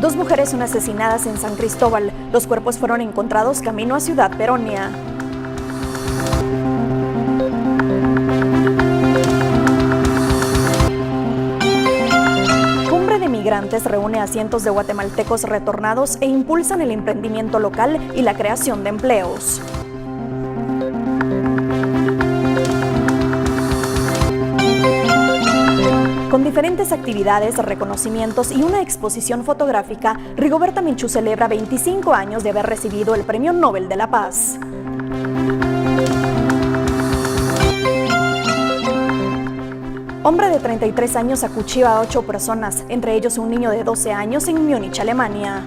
Dos mujeres son asesinadas en San Cristóbal. Los cuerpos fueron encontrados camino a Ciudad Peronia. Cumbre de Migrantes reúne a cientos de guatemaltecos retornados e impulsan el emprendimiento local y la creación de empleos. Con diferentes actividades, reconocimientos y una exposición fotográfica, Rigoberta Menchú celebra 25 años de haber recibido el Premio Nobel de la Paz. Hombre de 33 años acuchilla a 8 personas, entre ellos un niño de 12 años en Múnich, Alemania.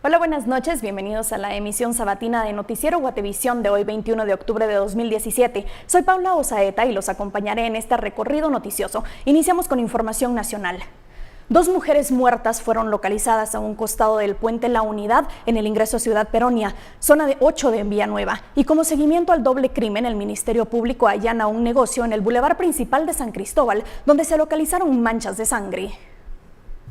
Hola, buenas noches, bienvenidos a la emisión sabatina de Noticiero Guatevisión de hoy 21 de octubre de 2017. Soy Paula Osaeta y los acompañaré en este recorrido noticioso. Iniciamos con información nacional. Dos mujeres muertas fueron localizadas a un costado del puente La Unidad en el ingreso a Ciudad Peronia, zona de 8 de Villanueva. Y como seguimiento al doble crimen, el Ministerio Público allana un negocio en el bulevar principal de San Cristóbal, donde se localizaron manchas de sangre.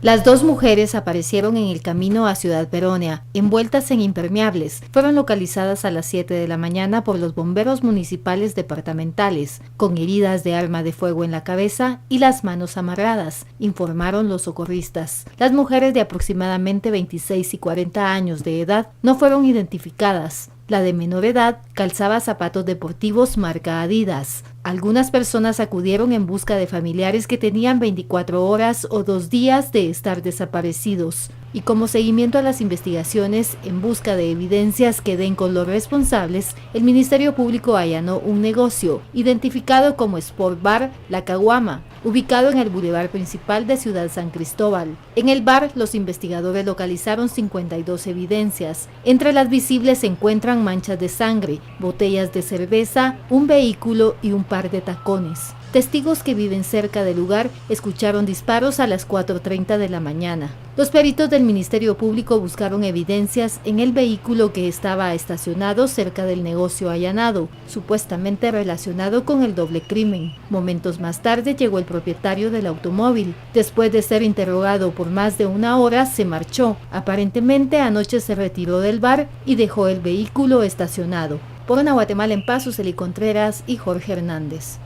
Las dos mujeres aparecieron en el camino a Ciudad Peronia, envueltas en impermeables. Fueron localizadas a las 7 de la mañana por los bomberos municipales departamentales, con heridas de arma de fuego en la cabeza y las manos amarradas, informaron los socorristas. Las mujeres de aproximadamente 26 y 40 años de edad no fueron identificadas. La de menor edad calzaba zapatos deportivos marca Adidas. Algunas personas acudieron en busca de familiares que tenían 24 horas o 2 días de estar desaparecidos. Y como seguimiento a las investigaciones en busca de evidencias que den con los responsables, el Ministerio Público allanó un negocio identificado como Sport Bar La Caguama, ubicado en el bulevar principal de Ciudad San Cristóbal. En el bar, los investigadores localizaron 52 evidencias. Entre las visibles se encuentran manchas de sangre, botellas de cerveza, un vehículo y un par de tacones. Testigos que viven cerca del lugar escucharon disparos a las 4:30 de la mañana. Los peritos del Ministerio Público buscaron evidencias en el vehículo que estaba estacionado cerca del negocio allanado, supuestamente relacionado con el doble crimen. Momentos más tarde llegó el propietario del automóvil. Después de ser interrogado por más de 1 hora, se marchó. Aparentemente anoche se retiró del bar y dejó el vehículo estacionado. Por Una Guatemala en Paz, Suseli Contreras y Jorge Hernández.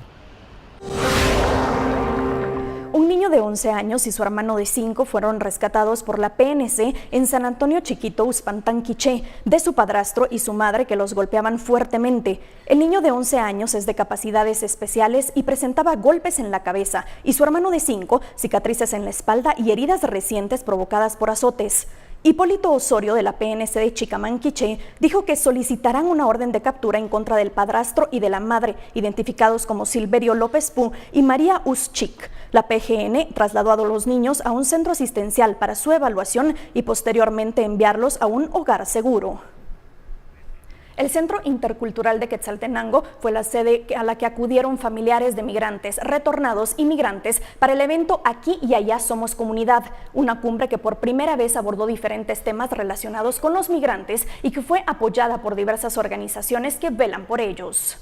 Un niño de 11 años y su hermano de 5 fueron rescatados por la PNC en San Antonio Chiquito, Uspantán, Quiché, de su padrastro y su madre que los golpeaban fuertemente. El niño de 11 años es de capacidades especiales y presentaba golpes en la cabeza, y su hermano de 5, cicatrices en la espalda y heridas recientes provocadas por azotes. Hipólito Osorio, de la PNC de Chicamán, Quiché, dijo que solicitarán una orden de captura en contra del padrastro y de la madre, identificados como Silverio López Pú y María Uschik. La PGN trasladó a los niños a un centro asistencial para su evaluación y posteriormente enviarlos a un hogar seguro. El Centro Intercultural de Quetzaltenango fue la sede a la que acudieron familiares de migrantes, retornados y migrantes para el evento Aquí y Allá Somos Comunidad, una cumbre que por primera vez abordó diferentes temas relacionados con los migrantes y que fue apoyada por diversas organizaciones que velan por ellos.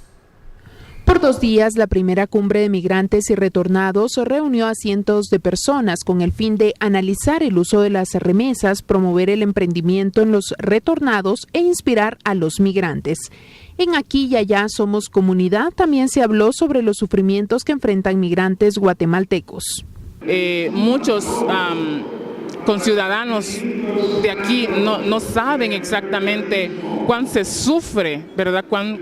Por 2 días, la primera cumbre de migrantes y retornados reunió a cientos de personas con el fin de analizar el uso de las remesas, promover el emprendimiento en los retornados e inspirar a los migrantes. En Aquí y Allá Somos Comunidad también se habló sobre los sufrimientos que enfrentan migrantes guatemaltecos. Muchos conciudadanos de aquí no saben exactamente cuán se sufre, ¿verdad? Cuán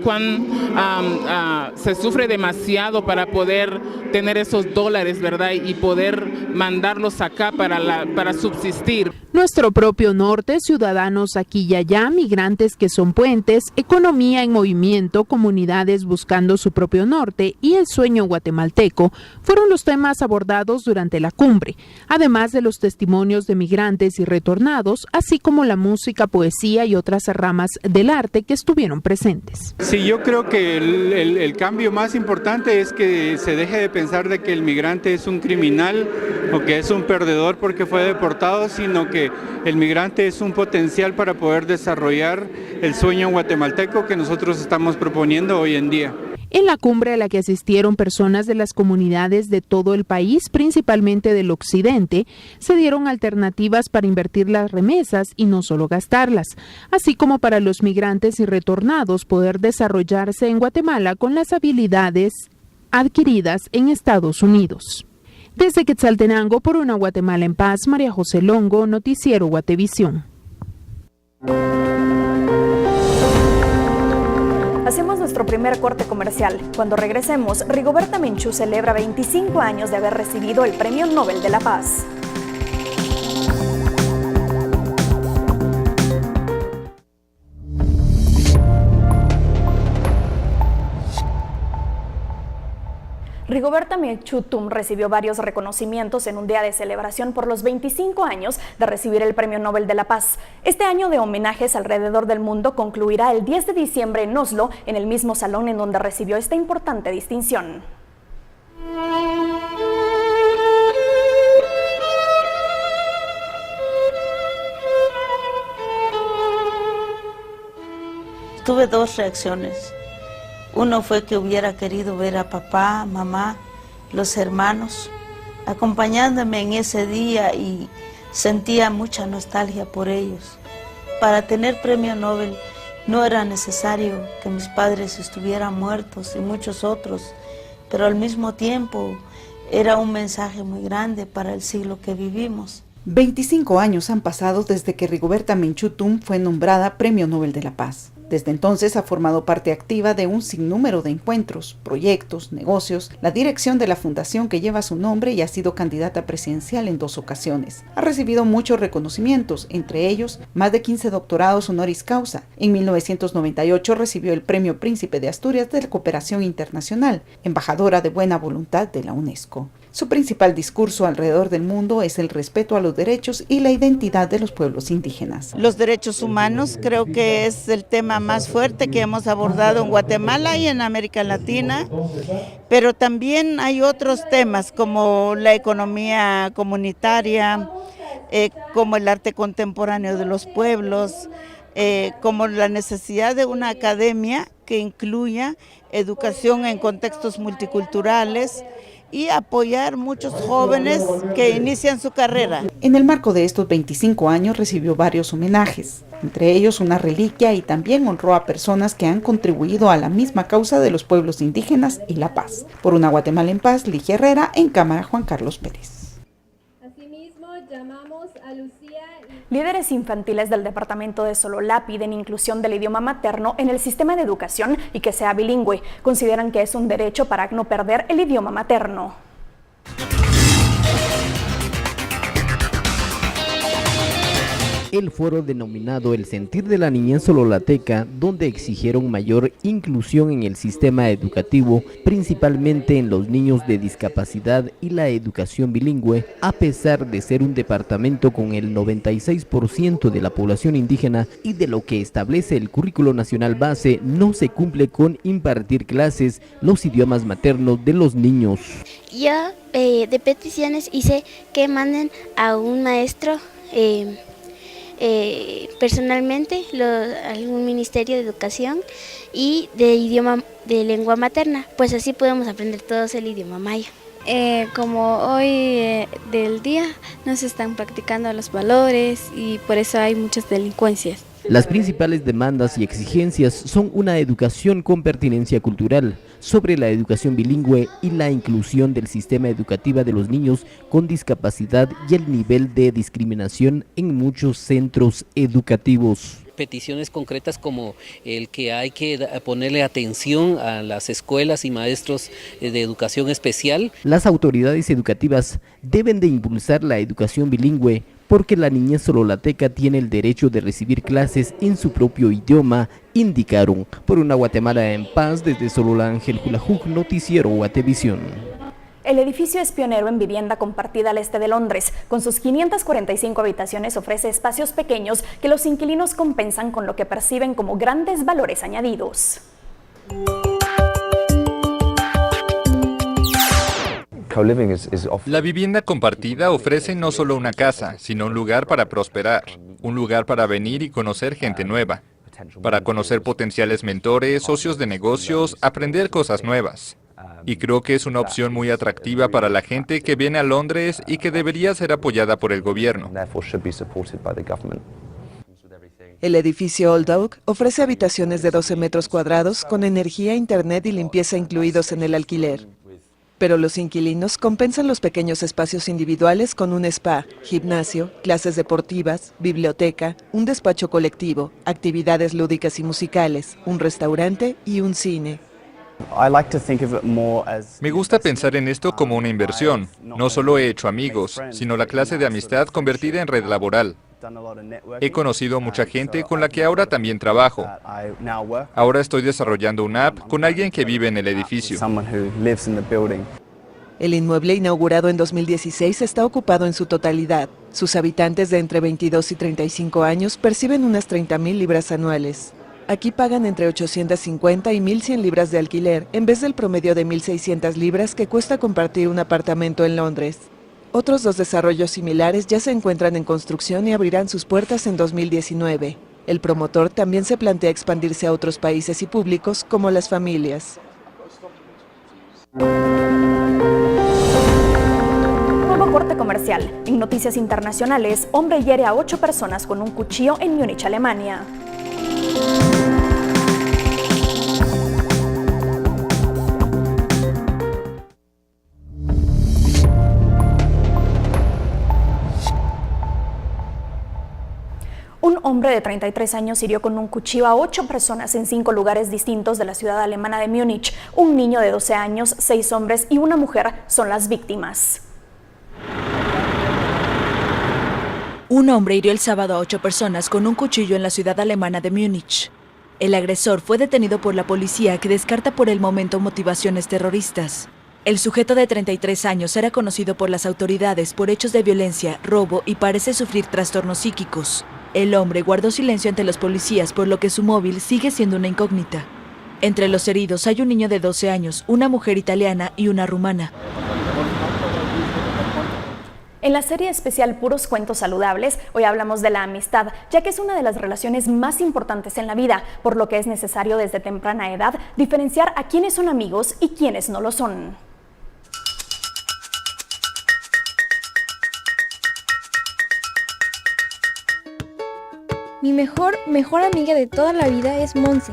se sufre demasiado para poder tener esos dólares, ¿verdad? Y poder mandarlos acá para subsistir. Nuestro propio norte, ciudadanos aquí y allá, migrantes que son puentes, economía en movimiento, comunidades buscando su propio norte y el sueño guatemalteco fueron los temas abordados durante la cumbre, además de los testimonios de de migrantes y retornados, así como la música, poesía y otras ramas del arte que estuvieron presentes. Sí, yo creo que el cambio más importante es que se deje de pensar de que el migrante es un criminal o que es un perdedor porque fue deportado, sino que el migrante es un potencial para poder desarrollar el sueño guatemalteco que nosotros estamos proponiendo hoy en día. En la cumbre a la que asistieron personas de las comunidades de todo el país, principalmente del occidente, se dieron alternativas para invertir las remesas y no solo gastarlas, así como para los migrantes y retornados poder desarrollarse en Guatemala con las habilidades adquiridas en Estados Unidos. Desde Quetzaltenango, por una Guatemala en paz, María José Longo, Noticiero Guatevisión. Hacemos nuestro primer corte comercial. Cuando regresemos, Rigoberta Menchú celebra 25 años de haber recibido el Premio Nobel de la Paz. Rigoberta Menchú Tum recibió varios reconocimientos en un día de celebración por los 25 años de recibir el Premio Nobel de la Paz. Este año de homenajes alrededor del mundo concluirá el 10 de diciembre en Oslo, en el mismo salón en donde recibió esta importante distinción. Tuve dos reacciones. Uno fue que hubiera querido ver a papá, mamá, los hermanos, acompañándome en ese día y sentía mucha nostalgia por ellos. Para tener premio Nobel no era necesario que mis padres estuvieran muertos y muchos otros, pero al mismo tiempo era un mensaje muy grande para el siglo que vivimos. 25 años han pasado desde que Rigoberta Menchú Tum fue nombrada Premio Nobel de la Paz. Desde entonces ha formado parte activa de un sinnúmero de encuentros, proyectos, negocios, la dirección de la fundación que lleva su nombre y ha sido candidata presidencial en 2 ocasiones. Ha recibido muchos reconocimientos, entre ellos más de 15 doctorados honoris causa. En 1998 recibió el Premio Príncipe de Asturias de la Cooperación Internacional, embajadora de buena voluntad de la UNESCO. Su principal discurso alrededor del mundo es el respeto a los derechos y la identidad de los pueblos indígenas. Los derechos humanos creo que es el tema más fuerte que hemos abordado en Guatemala y en América Latina, pero también hay otros temas como la economía comunitaria, como el arte contemporáneo de los pueblos, como la necesidad de una academia que incluya educación en contextos multiculturales, y apoyar muchos jóvenes que inician su carrera. En el marco de estos 25 años recibió varios homenajes, entre ellos una reliquia, y también honró a personas que han contribuido a la misma causa de los pueblos indígenas y la paz. Por una Guatemala en paz, Ligia Herrera, en cámara Juan Carlos Pérez. Asimismo, llamamos a Lucía. Líderes infantiles del departamento de Sololá piden inclusión del idioma materno en el sistema de educación y que sea bilingüe. Consideran que es un derecho para no perder el idioma materno. El foro denominado El Sentir de la Niñez Sololateca, donde exigieron mayor inclusión en el sistema educativo, principalmente en los niños de discapacidad y la educación bilingüe, a pesar de ser un departamento con el 96% de la población indígena y de lo que establece el currículo nacional base, no se cumple con impartir clases los idiomas maternos de los niños. Yo de peticiones hice que manden a un maestro personalmente algún ministerio de educación y de lengua materna, pues así podemos aprender todos el idioma maya. Como hoy del día no se están practicando los valores y por eso hay muchas delincuencias. Las principales demandas y exigencias son una educación con pertinencia cultural, sobre la educación bilingüe y la inclusión del sistema educativo de los niños con discapacidad y el nivel de discriminación en muchos centros educativos. Peticiones concretas como el que hay que ponerle atención a las escuelas y maestros de educación especial. Las autoridades educativas deben de impulsar la educación bilingüe porque la niñez sololateca tiene el derecho de recibir clases en su propio idioma, indicaron. Por una Guatemala en paz, desde Solola Ángel Julajuc, Noticiero Guatevisión. El edificio es pionero en vivienda compartida al este de Londres. Con sus 545 habitaciones ofrece espacios pequeños que los inquilinos compensan con lo que perciben como grandes valores añadidos. La vivienda compartida ofrece no solo una casa, sino un lugar para prosperar, un lugar para venir y conocer gente nueva, para conocer potenciales mentores, socios de negocios, aprender cosas nuevas. Y creo que es una opción muy atractiva para la gente que viene a Londres y que debería ser apoyada por el gobierno. El edificio Old Oak ofrece habitaciones de 12 metros cuadrados con energía, internet y limpieza incluidos en el alquiler. Pero los inquilinos compensan los pequeños espacios individuales con un spa, gimnasio, clases deportivas, biblioteca, un despacho colectivo, actividades lúdicas y musicales, un restaurante y un cine. Me gusta pensar en esto como una inversión. No solo he hecho amigos, sino la clase de amistad convertida en red laboral. He conocido mucha gente con la que ahora también trabajo. Ahora estoy desarrollando una app con alguien que vive en el edificio. El inmueble, inaugurado en 2016, está ocupado en su totalidad. Sus habitantes de entre 22 y 35 años perciben unas 30.000 libras anuales. Aquí pagan entre 850 y 1.100 libras de alquiler, en vez del promedio de 1.600 libras que cuesta compartir un apartamento en Londres. Otros 2 desarrollos similares ya se encuentran en construcción y abrirán sus puertas en 2019. El promotor también se plantea expandirse a otros países y públicos, como las familias. Nuevo corte comercial. En noticias internacionales, hombre hiere a 8 personas con un cuchillo en Múnich, Alemania. Un hombre de 33 años hirió con un cuchillo a 8 personas en 5 lugares distintos de la ciudad alemana de Múnich. Un niño de 12 años, 6 hombres y una mujer son las víctimas. Un hombre hirió el sábado a 8 personas con un cuchillo en la ciudad alemana de Múnich. El agresor fue detenido por la policía, que descarta por el momento motivaciones terroristas. El sujeto de 33 años era conocido por las autoridades por hechos de violencia, robo y parece sufrir trastornos psíquicos. El hombre guardó silencio ante los policías, por lo que su móvil sigue siendo una incógnita. Entre los heridos hay un niño de 12 años, una mujer italiana y una rumana. En la serie especial Puros Cuentos Saludables, hoy hablamos de la amistad, ya que es una de las relaciones más importantes en la vida, por lo que es necesario desde temprana edad diferenciar a quiénes son amigos y quiénes no lo son. Mi mejor amiga de toda la vida es Monse.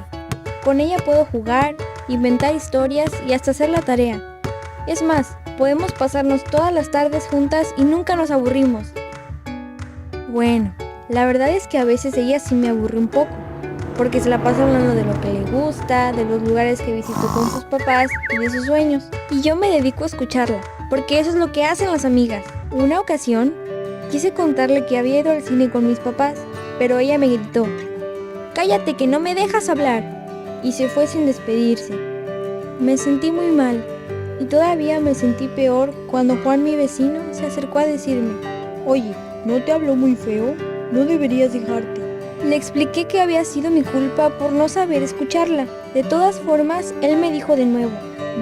Con ella puedo jugar, inventar historias y hasta hacer la tarea. Es más, podemos pasarnos todas las tardes juntas y nunca nos aburrimos. Bueno, la verdad es que a veces ella sí me aburre un poco, porque se la pasa hablando de lo que le gusta, de los lugares que visitó con sus papás y de sus sueños. Y yo me dedico a escucharla, porque eso es lo que hacen las amigas. Una ocasión, quise contarle que había ido al cine con mis papás, pero ella me gritó: «¡Cállate, que no me dejas hablar!» y se fue sin despedirse. Me sentí muy mal, y todavía me sentí peor cuando Juan, mi vecino, se acercó a decirme: «Oye, ¿no te habló muy feo? No deberías dejarte». Le expliqué que había sido mi culpa por no saber escucharla. De todas formas, él me dijo de nuevo: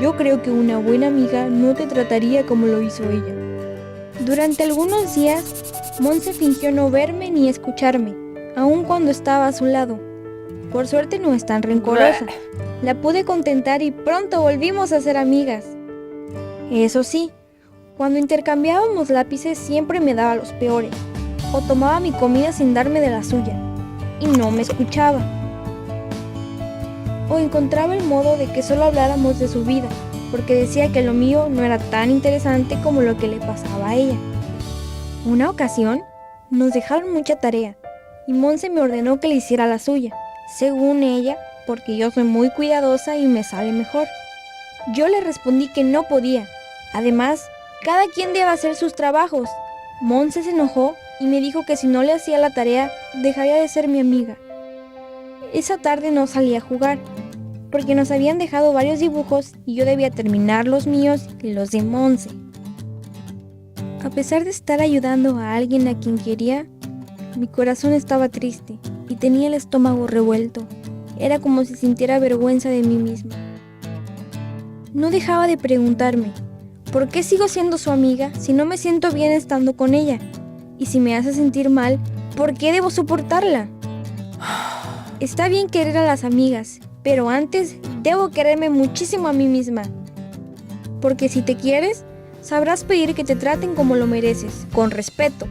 «Yo creo que una buena amiga no te trataría como lo hizo ella». Durante algunos días, Monse fingió no verme ni escucharme, aun cuando estaba a su lado. Por suerte no es tan rencorosa. La pude contentar y pronto volvimos a ser amigas. Eso sí, cuando intercambiábamos lápices siempre me daba los peores, o tomaba mi comida sin darme de la suya, y no me escuchaba. O encontraba el modo de que solo habláramos de su vida, porque decía que lo mío no era tan interesante como lo que le pasaba a ella. Una ocasión, nos dejaron mucha tarea, y Monse me ordenó que le hiciera la suya, según ella, porque yo soy muy cuidadosa y me sale mejor. Yo le respondí que no podía. Además, cada quien debe hacer sus trabajos. Monse se enojó y me dijo que si no le hacía la tarea, dejaría de ser mi amiga. Esa tarde no salí a jugar, porque nos habían dejado varios dibujos y yo debía terminar los míos y los de Monse. A pesar de estar ayudando a alguien a quien quería, mi corazón estaba triste y tenía el estómago revuelto. Era como si sintiera vergüenza de mí misma. No dejaba de preguntarme, ¿por qué sigo siendo su amiga si no me siento bien estando con ella? Y si me hace sentir mal, ¿por qué debo soportarla? Está bien querer a las amigas, pero antes debo quererme muchísimo a mí misma. Porque si te quieres, sabrás pedir que te traten como lo mereces, con respeto.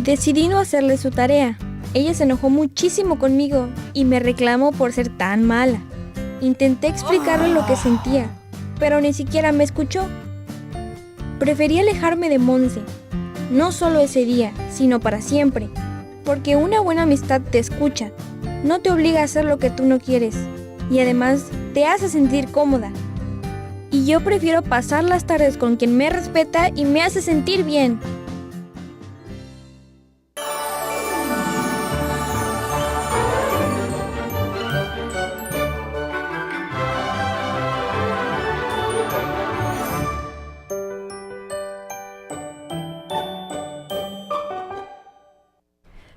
Decidí no hacerle su tarea. Ella se enojó muchísimo conmigo y me reclamó por ser tan mala. Intenté explicarle lo que sentía, pero ni siquiera me escuchó. Preferí alejarme de Monse, no solo ese día, sino para siempre, porque una buena amistad te escucha, no te obliga a hacer lo que tú no quieres, y además te hace sentir cómoda. Y yo prefiero pasar las tardes con quien me respeta y me hace sentir bien.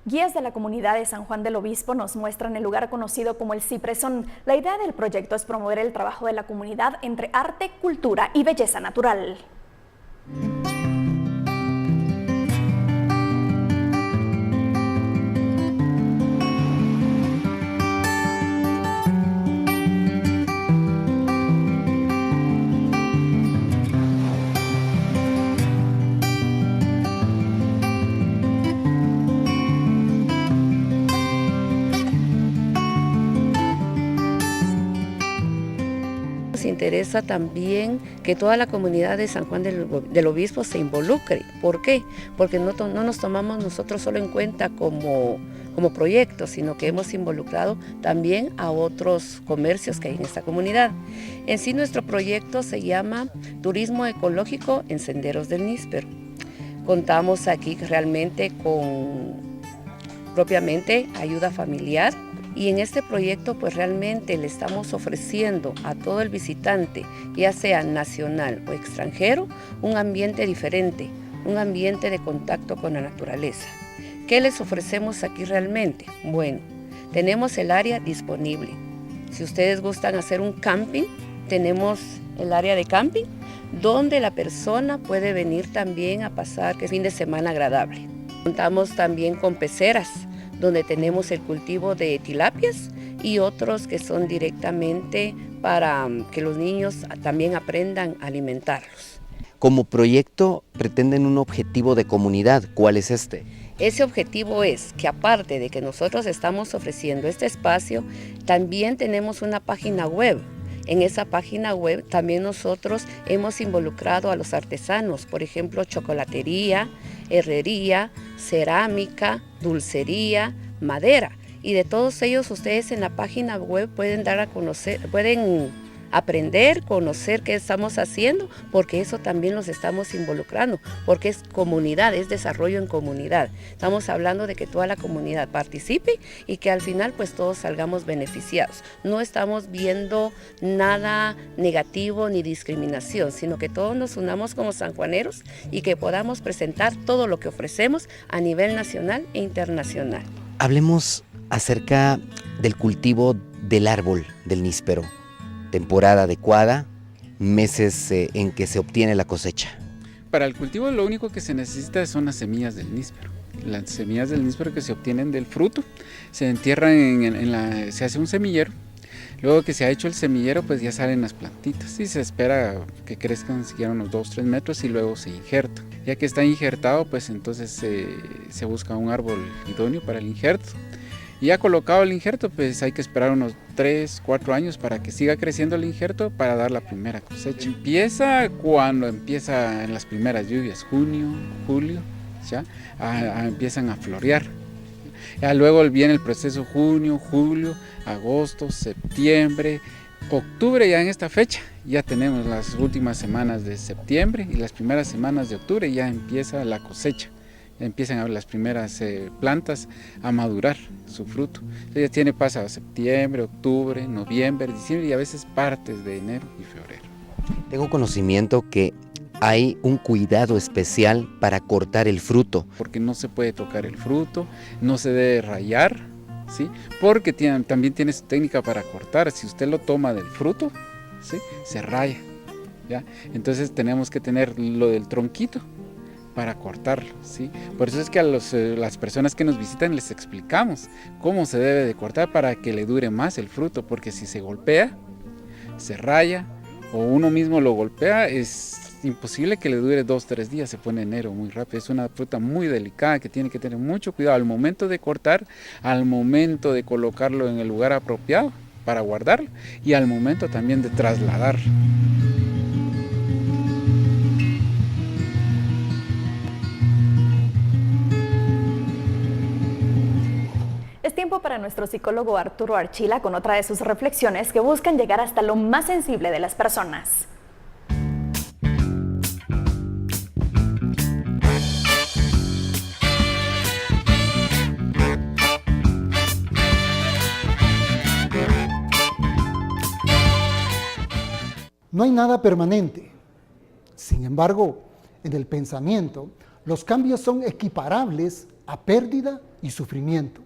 Guías de la comunidad de San Juan del Obispo nos muestran el lugar conocido como el Cipresón. La idea del proyecto es promover el trabajo de la comunidad entre arte, cultura y belleza natural. Nos interesa también que toda la comunidad de San Juan del Obispo se involucre. ¿Por qué? Porque no nos tomamos nosotros solo en cuenta como proyecto, sino que hemos involucrado también a otros comercios que hay en esta comunidad. En sí nuestro proyecto se llama Turismo Ecológico en Senderos del Níspero. Contamos aquí realmente con propiamente ayuda familiar. Y en este proyecto pues realmente le estamos ofreciendo a todo el visitante, ya sea nacional o extranjero, un ambiente diferente, un ambiente de contacto con la naturaleza. ¿Qué les ofrecemos aquí realmente? Bueno, tenemos el área disponible. Si ustedes gustan hacer un camping, tenemos el área de camping, donde la persona puede venir también a pasar un fin de semana agradable. Contamos también con peceras, donde tenemos el cultivo de tilapias y otros que son directamente para que los niños también aprendan a alimentarlos. Como proyecto pretenden un objetivo de comunidad, ¿cuál es este? Ese objetivo es que aparte de que nosotros estamos ofreciendo este espacio, también tenemos una página web. En esa página web también nosotros hemos involucrado a los artesanos, por ejemplo, chocolatería, herrería, cerámica, dulcería, madera. Y de todos ellos ustedes en la página web pueden dar a conocer, pueden aprender, conocer qué estamos haciendo, porque eso también los estamos involucrando, porque es comunidad, es desarrollo en comunidad. Estamos hablando de que toda la comunidad participe y que al final pues todos salgamos beneficiados. No estamos viendo nada negativo ni discriminación, sino que todos nos unamos como sanjuaneros y que podamos presentar todo lo que ofrecemos a nivel nacional e internacional. Hablemos acerca del cultivo del árbol del níspero. Temporada adecuada, meses en que se obtiene la cosecha. Para el cultivo lo único que se necesita son las semillas del níspero. Las semillas del níspero que se obtienen del fruto, se entierran se hace un semillero. Luego que se ha hecho el semillero, pues ya salen las plantitas y se espera que crezcan siquiera unos 2-3 metros y luego se injerta. Ya que está injertado, pues entonces se busca un árbol idóneo para el injerto. Y ya colocado el injerto, pues hay que esperar unos 3-4 años para que siga creciendo el injerto para dar la primera cosecha. Empieza cuando empiezan las primeras lluvias, junio, julio, ya empiezan a florear. Ya luego viene el proceso junio, julio, agosto, septiembre, octubre. Ya en esta fecha ya tenemos las últimas semanas de septiembre y las primeras semanas de octubre, ya empieza la cosecha. empiezan a ver las primeras plantas a madurar su fruto. Entonces pasa septiembre, octubre, noviembre, diciembre y a veces partes de enero y febrero. Tengo conocimiento que hay un cuidado especial para cortar el fruto. Porque no se puede tocar el fruto, no se debe rayar, ¿sí? Porque también tiene su técnica para cortar. Si usted lo toma del fruto, ¿sí? Se raya, ¿ya? Entonces tenemos que tener lo del tronquito para cortarlo, ¿sí? Por eso es que a las personas que nos visitan les explicamos cómo se debe de cortar para que le dure más el fruto, porque si se golpea, se raya, o uno mismo lo golpea, es imposible que le dure 2-3 días, se pone enero muy rápido. Es una fruta muy delicada que tiene que tener mucho cuidado al momento de cortar, al momento de colocarlo en el lugar apropiado para guardarlo y al momento también de trasladar. Es tiempo para nuestro psicólogo Arturo Archila con otra de sus reflexiones que buscan llegar hasta lo más sensible de las personas. No hay nada permanente. Sin embargo, en el pensamiento, los cambios son equiparables a pérdida y sufrimiento.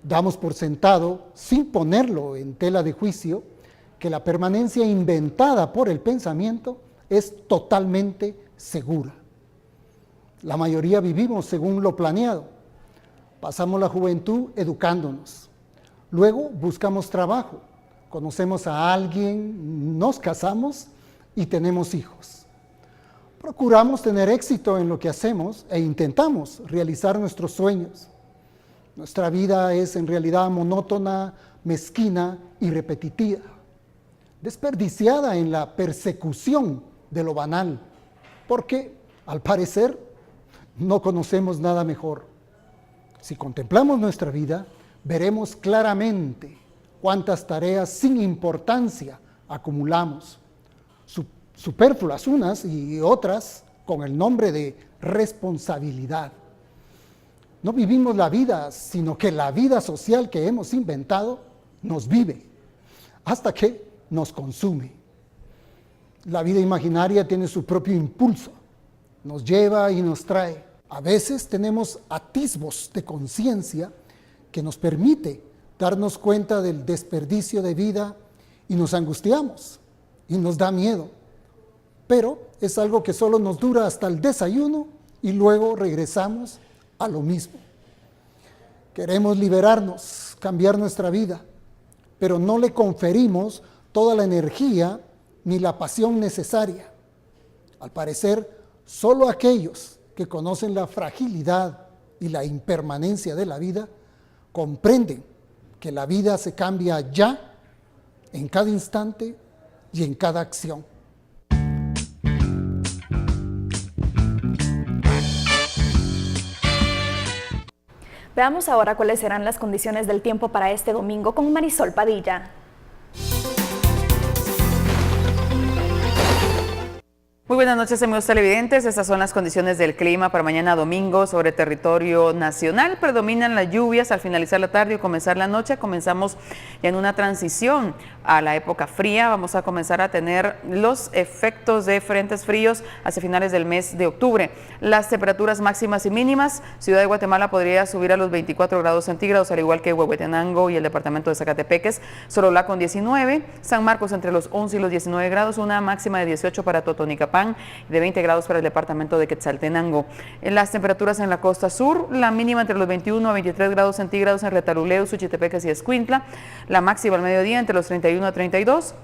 Damos por sentado, sin ponerlo en tela de juicio, que la permanencia inventada por el pensamiento es totalmente segura. La mayoría vivimos según lo planeado. Pasamos la juventud educándonos. Luego buscamos trabajo. Conocemos a alguien, nos casamos y tenemos hijos. Procuramos tener éxito en lo que hacemos e intentamos realizar nuestros sueños. Nuestra vida es en realidad monótona, mezquina y repetitiva, desperdiciada en la persecución de lo banal, porque al parecer no conocemos nada mejor. Si contemplamos nuestra vida, veremos claramente cuántas tareas sin importancia acumulamos, superfluas unas y otras con el nombre de responsabilidad. No vivimos la vida, sino que la vida social que hemos inventado nos vive, hasta que nos consume. La vida imaginaria tiene su propio impulso, nos lleva y nos trae. A veces tenemos atisbos de conciencia que nos permite darnos cuenta del desperdicio de vida y nos angustiamos y nos da miedo. Pero es algo que solo nos dura hasta el desayuno y luego regresamos a lo mismo. Queremos liberarnos, cambiar nuestra vida, pero no le conferimos toda la energía ni la pasión necesaria. Al parecer, solo aquellos que conocen la fragilidad y la impermanencia de la vida comprenden que la vida se cambia ya, en cada instante y en cada acción. Veamos ahora cuáles serán las condiciones del tiempo para este domingo con Marisol Padilla. Muy buenas noches, amigos televidentes. Estas son las condiciones del clima para mañana domingo sobre territorio nacional. Predominan las lluvias al finalizar la tarde y comenzar la noche. Comenzamos ya en una transición a la época fría. Vamos a comenzar a tener los efectos de frentes fríos hacia finales del mes de octubre. Las temperaturas máximas y mínimas. Ciudad de Guatemala podría subir a los 24 grados centígrados, al igual que Huehuetenango y el departamento de Zacatepeques. Sololá con 19. San Marcos entre los 11 y los 19 grados. Una máxima de 18 para Totonicapán, de 20 grados para el departamento de Quetzaltenango. En las temperaturas en la costa sur, la mínima entre los 21 a 23 grados centígrados en Retaluleu, Suchitepeques y Escuintla, la máxima al mediodía entre los 31 a 32.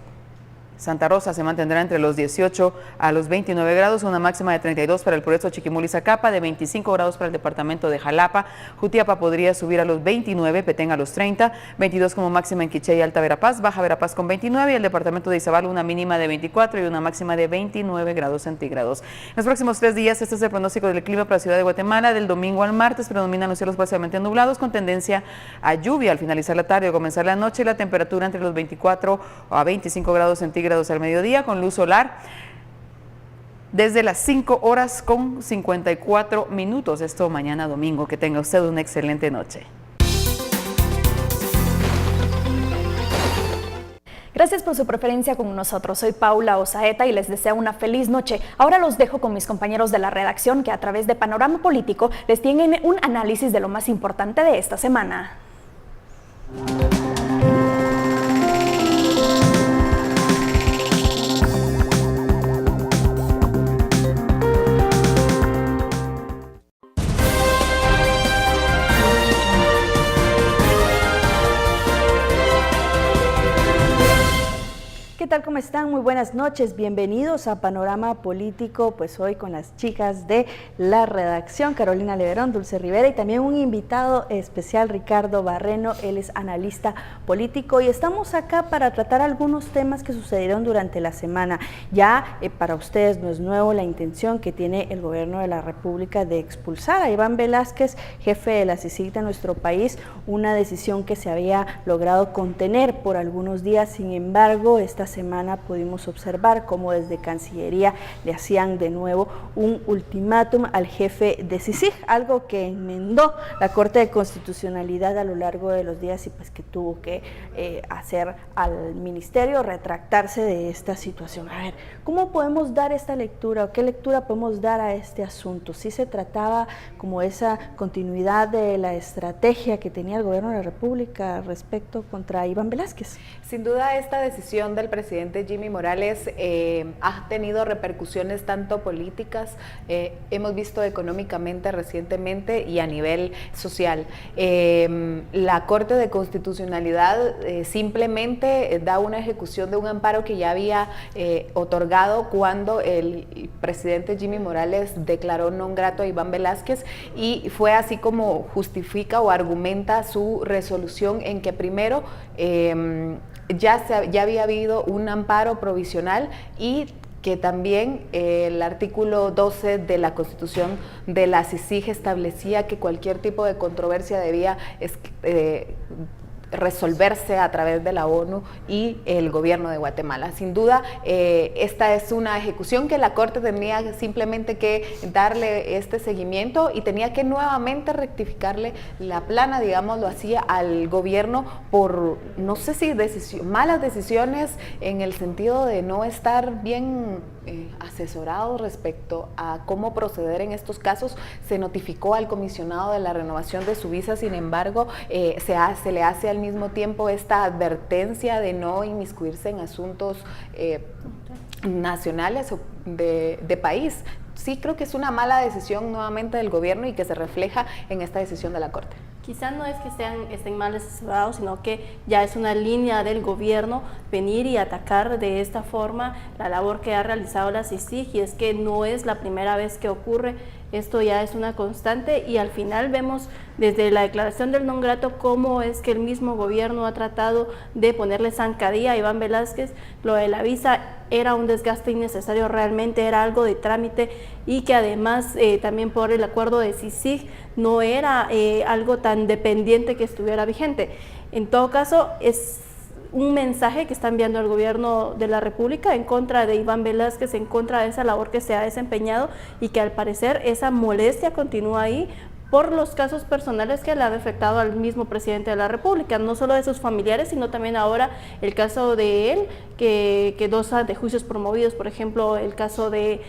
Santa Rosa se mantendrá entre los 18 a los 29 grados, una máxima de 32 para el Progreso, Chiquimula y Zacapa, de 25 grados para el departamento de Jalapa. Jutiapa podría subir a los 29, Petén a los 30, 22 como máxima en Quiché y Alta Verapaz, Baja Verapaz con 29 y el departamento de Izabal una mínima de 24 y una máxima de 29 grados centígrados. En los próximos 3 días, este es el pronóstico del clima para la ciudad de Guatemala. Del domingo al martes predominan los cielos parcialmente nublados con tendencia a lluvia al finalizar la tarde o comenzar la noche. La temperatura entre los 24 a 25 grados centígrados al mediodía con luz solar. desde las 5:54. Esto mañana domingo. Que tenga usted una excelente noche. Gracias por su preferencia con nosotros. Soy Paula Osaeta y les deseo una feliz noche. Ahora los dejo con mis compañeros de la redacción que a través de Panorama Político les tienen un análisis de lo más importante de esta semana. ¿Qué tal? ¿Cómo están? Muy buenas noches, bienvenidos a Panorama Político, pues hoy con las chicas de la redacción, Carolina Leverón, Dulce Rivera y también un invitado especial, Ricardo Barreno, él es analista político y estamos acá para tratar algunos temas que sucedieron durante la semana. Ya para ustedes no es nuevo la intención que tiene el gobierno de la República de expulsar a Iván Velázquez, jefe de la CICIG de nuestro país, una decisión que se había logrado contener por algunos días, sin embargo, esta semana pudimos observar cómo desde Cancillería le hacían de nuevo un ultimátum al jefe de CICIG, algo que enmendó la Corte de Constitucionalidad a lo largo de los días y pues que tuvo que hacer al ministerio retractarse de esta situación. A ver, ¿cómo podemos dar esta lectura o qué lectura podemos dar a este asunto? ¿Sí se trataba como esa continuidad de la estrategia que tenía el gobierno de la República respecto contra Iván Velázquez? Sin duda esta decisión del presidente Jimmy Morales ha tenido repercusiones tanto políticas, hemos visto económicamente recientemente y a nivel social. La Corte de Constitucionalidad simplemente da una ejecución de un amparo que ya había otorgado cuando el presidente Jimmy Morales declaró non grato a Iván Velázquez y fue así como justifica o argumenta su resolución en que primero ya había habido un amparo provisional y que también el artículo 12 de la Constitución de la CICIG establecía que cualquier tipo de controversia debía resolverse a través de la ONU y el gobierno de Guatemala. Sin duda, esta es una ejecución que la Corte tenía simplemente que darle este seguimiento y tenía que nuevamente rectificarle la plana, digámoslo así, al gobierno por, no sé si malas decisiones en el sentido de no estar bien asesorados respecto a cómo proceder en estos casos. Se notificó al comisionado de la renovación de su visa, sin embargo, se le hace al mismo tiempo esta advertencia de no inmiscuirse en asuntos nacionales o de país. Sí creo que es una mala decisión nuevamente del gobierno y que se refleja en esta decisión de la Corte. Quizá no es que estén mal asesorados, sino que ya es una línea del gobierno venir y atacar de esta forma la labor que ha realizado la CICIG, y es que no es la primera vez que ocurre. Esto ya es una constante y al final vemos desde la declaración del non grato cómo es que el mismo gobierno ha tratado de ponerle zancadilla a Iván Velázquez. Lo de la visa era un desgaste innecesario, realmente era algo de trámite y que además también por el acuerdo de CICIG no era algo tan dependiente que estuviera vigente. En todo caso, es un mensaje que está enviando el gobierno de la República en contra de Iván Velázquez, en contra de esa labor que se ha desempeñado y que al parecer esa molestia continúa ahí por los casos personales que le han afectado al mismo presidente de la República, no solo de sus familiares, sino también ahora el caso de él, que dos antejuicios promovidos, por ejemplo, el caso de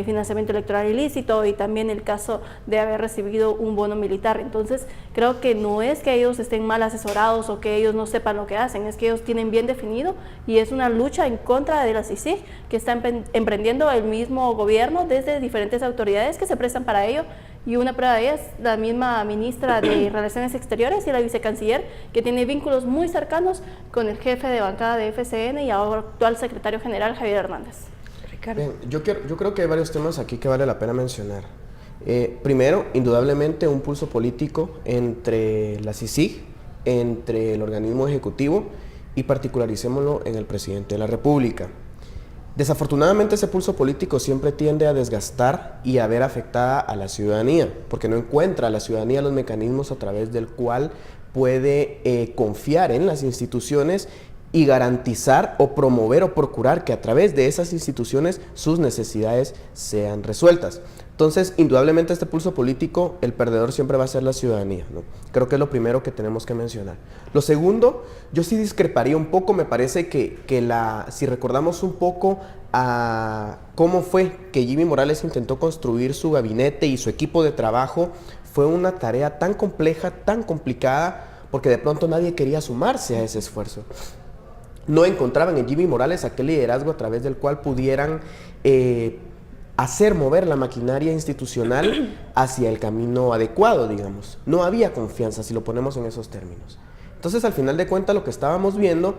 financiamiento electoral ilícito y también el caso de haber recibido un bono militar. Entonces, creo que no es que ellos estén mal asesorados o que ellos no sepan lo que hacen, es que ellos tienen bien definido y es una lucha en contra de la CICIG que está emprendiendo el mismo gobierno desde diferentes autoridades que se prestan para ello. Y una prueba de ellas, la misma ministra de Relaciones Exteriores y la vicecanciller, que tiene vínculos muy cercanos con el jefe de bancada de FCN y ahora actual secretario general, Javier Hernández. Bien, yo creo que hay varios temas aquí que vale la pena mencionar. Primero, indudablemente un pulso político entre la CICIG, entre el organismo ejecutivo y particularicémoslo en el presidente de la República. Desafortunadamente ese pulso político siempre tiende a desgastar y a ver afectada a la ciudadanía, porque no encuentra a la ciudadanía los mecanismos a través del cual puede confiar en las instituciones y garantizar o promover o procurar que a través de esas instituciones sus necesidades sean resueltas. Entonces, indudablemente este pulso político, el perdedor siempre va a ser la ciudadanía, ¿no? Creo que es lo primero que tenemos que mencionar. Lo segundo, yo sí discreparía un poco, me parece que si recordamos un poco a cómo fue que Jimmy Morales intentó construir su gabinete y su equipo de trabajo, fue una tarea tan compleja, tan complicada, porque de pronto nadie quería sumarse a ese esfuerzo. No encontraban en Jimmy Morales aquel liderazgo a través del cual pudieran hacer mover la maquinaria institucional hacia el camino adecuado, digamos. No había confianza, si lo ponemos en esos términos. Entonces, al final de cuentas, lo que estábamos viendo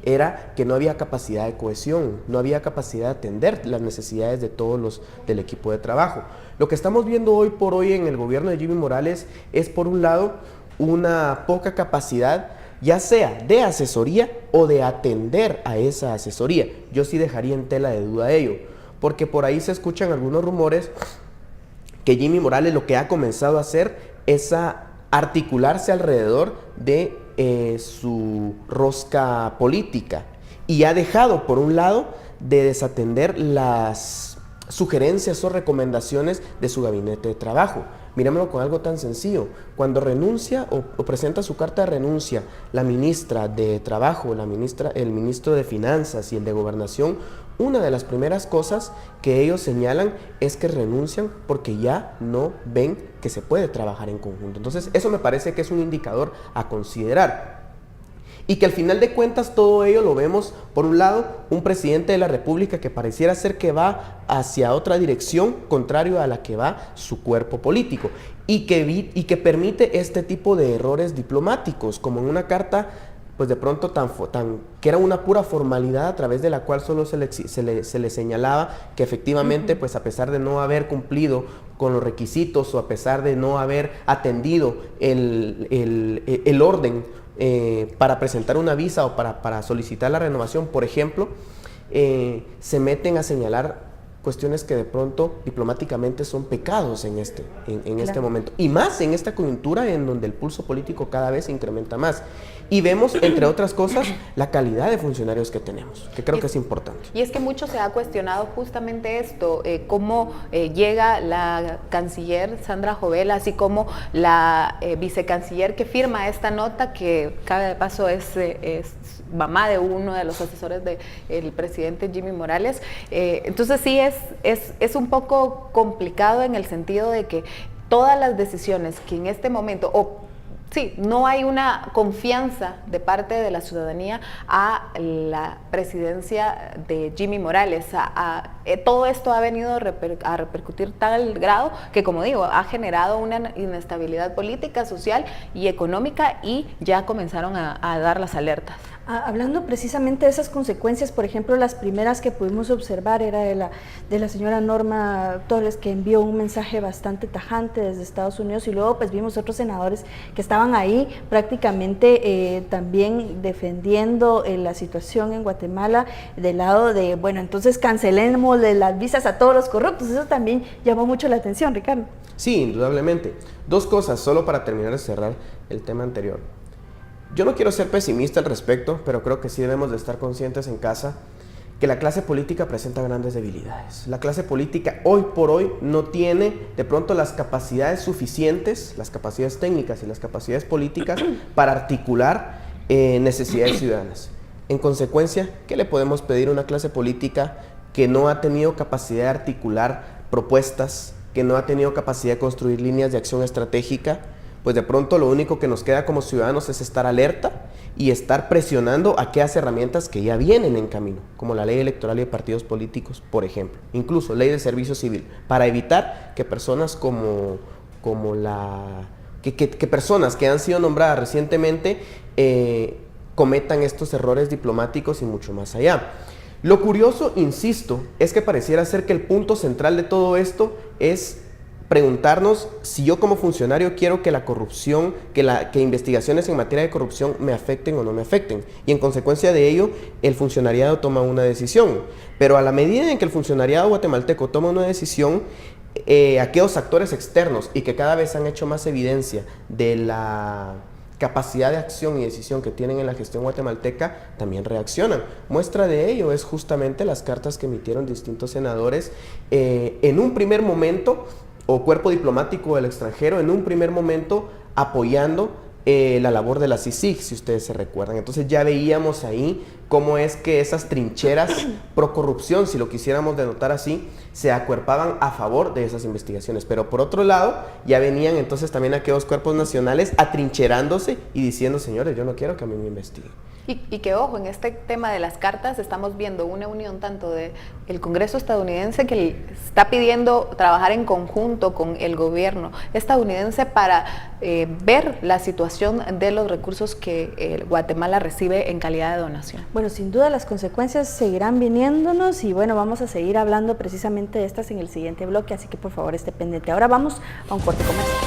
era que no había capacidad de cohesión, no había capacidad de atender las necesidades de todos los del equipo de trabajo. Lo que estamos viendo hoy por hoy en el gobierno de Jimmy Morales es, por un lado, una poca capacidad, ya sea de asesoría o de atender a esa asesoría. Yo sí dejaría en tela de duda ello, porque por ahí se escuchan algunos rumores que Jimmy Morales lo que ha comenzado a hacer es a articularse alrededor de su rosca política y ha dejado, por un lado, de desatender las sugerencias o recomendaciones de su gabinete de trabajo. Mirémoslo con algo tan sencillo. Cuando renuncia o presenta su carta de renuncia la ministra de Trabajo, el ministro de Finanzas y el de Gobernación, una de las primeras cosas que ellos señalan es que renuncian porque ya no ven que se puede trabajar en conjunto. Entonces, eso me parece que es un indicador a considerar. Y que al final de cuentas todo ello lo vemos, por un lado, un presidente de la República que pareciera ser que va hacia otra dirección contrario a la que va su cuerpo político y que permite este tipo de errores diplomáticos, como en una carta pues de pronto que era una pura formalidad a través de la cual solo se le señalaba que efectivamente pues a pesar de no haber cumplido con los requisitos o a pesar de no haber atendido el orden para presentar una visa o para solicitar la renovación, por ejemplo, se meten a señalar cuestiones que de pronto diplomáticamente son pecados en este momento. Y más en esta coyuntura en donde el pulso político cada vez se incrementa más. Y vemos, entre otras cosas, la calidad de funcionarios que tenemos, que creo que es importante. Y es que mucho se ha cuestionado justamente esto, cómo llega la canciller Sandra Jovel, así como la vicecanciller que firma esta nota, que cabe de paso es mamá de uno de los asesores del presidente Jimmy Morales. Entonces sí es un poco complicado en el sentido de que todas las decisiones que en este momento, sí, no hay una confianza de parte de la ciudadanía a la presidencia de Jimmy Morales. Todo esto ha venido a repercutir tal grado que, como digo, ha generado una inestabilidad política, social y económica y ya comenzaron a dar las alertas. Hablando precisamente de esas consecuencias, por ejemplo, las primeras que pudimos observar era de la señora Norma Torres, que envió un mensaje bastante tajante desde Estados Unidos, y luego pues vimos otros senadores que estaban ahí prácticamente también defendiendo la situación en Guatemala del lado de, bueno, entonces cancelemos las visas a todos los corruptos. Eso también llamó mucho la atención, Ricardo. Sí, indudablemente. Dos cosas, solo para terminar de cerrar el tema anterior. Yo no quiero ser pesimista al respecto, pero creo que sí debemos de estar conscientes en casa que la clase política presenta grandes debilidades. La clase política hoy por hoy no tiene de pronto las capacidades suficientes, las capacidades técnicas y las capacidades políticas para articular necesidades ciudadanas. En consecuencia, ¿qué le podemos pedir a una clase política que no ha tenido capacidad de articular propuestas, que no ha tenido capacidad de construir líneas de acción estratégica? Pues de pronto lo único que nos queda como ciudadanos es estar alerta y estar presionando a aquellas herramientas que ya vienen en camino, como la ley electoral y de partidos políticos, por ejemplo, incluso ley de servicio civil, para evitar que personas que personas que han sido nombradas recientemente cometan estos errores diplomáticos y mucho más allá. Lo curioso, insisto, es que pareciera ser que el punto central de todo esto es preguntarnos si yo como funcionario quiero que la corrupción, que investigaciones en materia de corrupción me afecten o no me afecten. Y en consecuencia de ello, el funcionariado toma una decisión. Pero a la medida en que el funcionariado guatemalteco toma una decisión, aquellos actores externos y que cada vez han hecho más evidencia de capacidad de acción y decisión que tienen en la gestión guatemalteca, también reaccionan. Muestra de ello es justamente las cartas que emitieron distintos senadores en un primer momento, o cuerpo diplomático del extranjero, en un primer momento apoyando la labor de la CICIG, si ustedes se recuerdan. Entonces ya veíamos ahí cómo es que esas trincheras pro corrupción, si lo quisiéramos denotar así, se acuerpaban a favor de esas investigaciones. Pero por otro lado, ya venían entonces también aquellos cuerpos nacionales atrincherándose y diciendo, señores, yo no quiero que a mí me investiguen. Y que ojo, en este tema de las cartas estamos viendo una unión tanto del Congreso estadounidense, que está pidiendo trabajar en conjunto con el gobierno estadounidense para ver la situación de los recursos que Guatemala recibe en calidad de donación. Bueno, sin duda las consecuencias seguirán viniéndonos y bueno, vamos a seguir hablando precisamente de estas en el siguiente bloque, así que por favor esté pendiente. Ahora vamos a un corte comercial.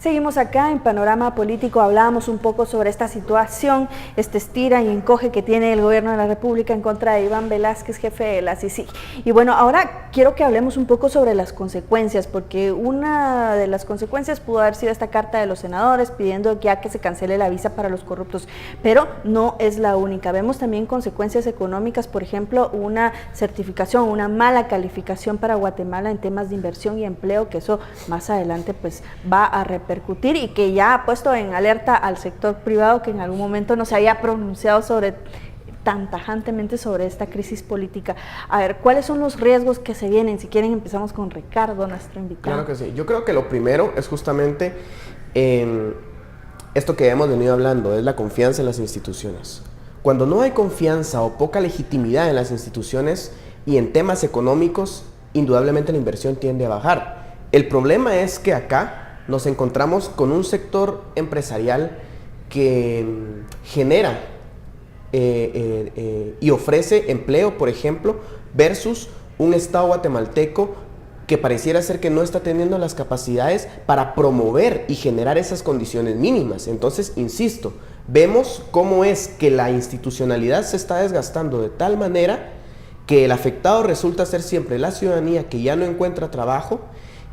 Seguimos acá en Panorama Político, hablábamos un poco sobre esta situación, este estira y encoge que tiene el gobierno de la República en contra de Iván Velázquez, jefe de la CICIG. Y bueno, ahora quiero que hablemos un poco sobre las consecuencias, porque una de las consecuencias pudo haber sido esta carta de los senadores pidiendo ya que se cancele la visa para los corruptos, pero no es la única. Vemos también consecuencias económicas, por ejemplo, una certificación, una mala calificación para Guatemala en temas de inversión y empleo, que eso más adelante pues va a repercutir y que ya ha puesto en alerta al sector privado, que en algún momento no se haya pronunciado tan tajantemente sobre esta crisis política. A ver, ¿cuáles son los riesgos que se vienen? Si quieren empezamos con Ricardo, nuestro invitado. Claro que sí. Yo creo que lo primero es justamente esto que hemos venido hablando, es la confianza en las instituciones. Cuando no hay confianza o poca legitimidad en las instituciones y en temas económicos, indudablemente la inversión tiende a bajar. El problema es que acá nos encontramos con un sector empresarial que genera y ofrece empleo, por ejemplo, versus un Estado guatemalteco que pareciera ser que no está teniendo las capacidades para promover y generar esas condiciones mínimas. Entonces, insisto, vemos cómo es que la institucionalidad se está desgastando de tal manera que el afectado resulta ser siempre la ciudadanía que ya no encuentra trabajo,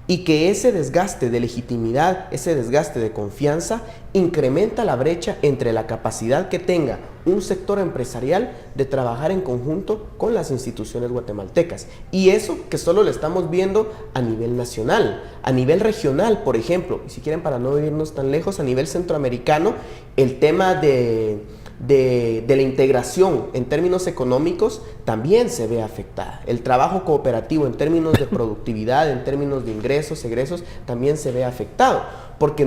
y que ese desgaste de legitimidad, ese desgaste de confianza, incrementa la brecha entre la capacidad que tenga un sector empresarial de trabajar en conjunto con las instituciones guatemaltecas. Y eso que solo lo estamos viendo a nivel nacional, a nivel regional, por ejemplo, y si quieren para no irnos tan lejos, a nivel centroamericano, el tema de la integración en términos económicos también se ve afectada. El trabajo cooperativo en términos de productividad, en términos de ingresos, egresos, también se ve afectado, porque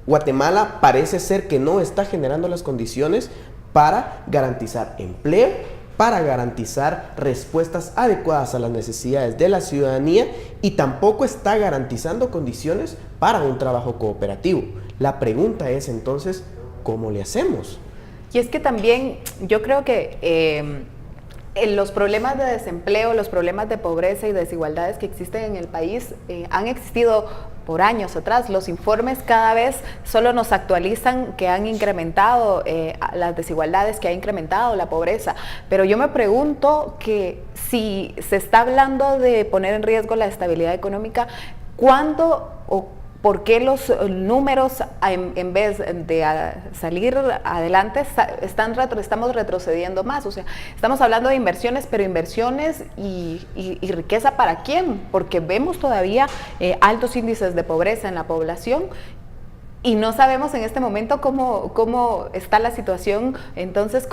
Guatemala parece ser que no está generando las condiciones para garantizar empleo, para garantizar respuestas adecuadas a las necesidades de la ciudadanía y tampoco está garantizando condiciones para un trabajo cooperativo. La pregunta es entonces, ¿cómo le hacemos? Y es que también yo creo que los problemas de desempleo, los problemas de pobreza y desigualdades que existen en el país han existido por años atrás. Los informes cada vez solo nos actualizan que han incrementado las desigualdades, que ha incrementado la pobreza. Pero yo me pregunto que si se está hablando de poner en riesgo la estabilidad económica, ¿cuándo o por qué los números, en vez de salir adelante, estamos retrocediendo más? O sea, estamos hablando de inversiones, pero inversiones y riqueza ¿para quién? Porque vemos todavía altos índices de pobreza en la población y no sabemos en este momento cómo está la situación entonces